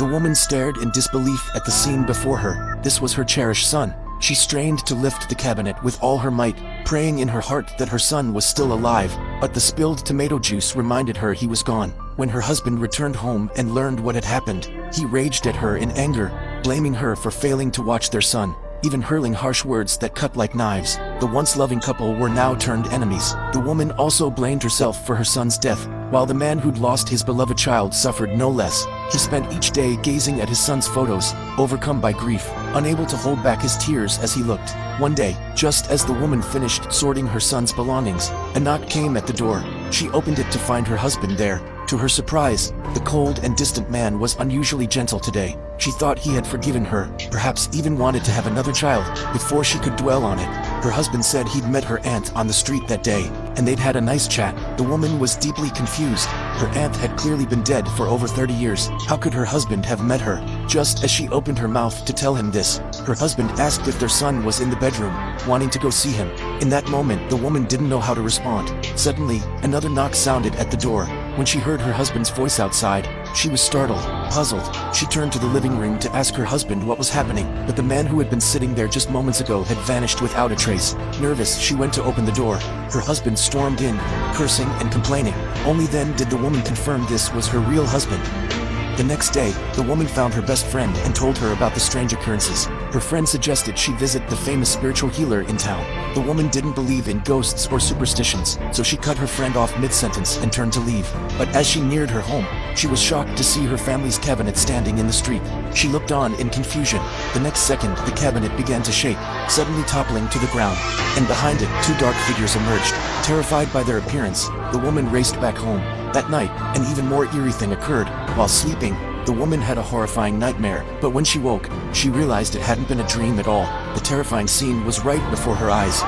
The woman stared in disbelief at the scene before her. This was her cherished son. She strained to lift the cabinet with all her might, praying in her heart that her son was still alive, but the spilled tomato juice reminded her he was gone. When her husband returned home and learned what had happened, he raged at her in anger, blaming her for failing to watch their son, even hurling harsh words that cut like knives. The once loving couple were now turned enemies. The woman also blamed herself for her son's death, while the man who'd lost his beloved child suffered no less. He spent each day gazing at his son's photos, overcome by grief, unable to hold back his tears as he looked. One day, just as the woman finished sorting her son's belongings, a knock came at the door. She opened it to find her husband there. To her surprise, the cold and distant man was unusually gentle today. She thought he had forgiven her, perhaps even wanted to have another child, before she could dwell on it. Her husband said he'd met her aunt on the street that day, and they'd had a nice chat. The woman was deeply confused. Her aunt had clearly been dead for over 30 years. How could her husband have met her? Just as she opened her mouth to tell him this, her husband asked if their son was in the bedroom, wanting to go see him. In that moment, the woman didn't know how to respond. Suddenly, another knock sounded at the door. When she heard her husband's voice outside, she was startled, puzzled. She turned to the living room to ask her husband what was happening, but the man who had been sitting there just moments ago had vanished without a trace. Nervous, she went to open the door. Her husband stormed in, cursing and complaining. Only then did the woman confirm this was her real husband. The next day, the woman found her best friend and told her about the strange occurrences. Her friend suggested she visit the famous spiritual healer in town. The woman didn't believe in ghosts or superstitions, so she cut her friend off mid-sentence and turned to leave. But as she neared her home, she was shocked to see her family's cabinet standing in the street. She looked on in confusion. The next second, the cabinet began to shake, suddenly toppling to the ground, and behind it, two dark figures emerged. Terrified by their appearance, the woman raced back home. That night, an even more eerie thing occurred. While sleeping, the woman had a horrifying nightmare, but when she woke, she realized it hadn't been a dream at all. The terrifying scene was right before her eyes.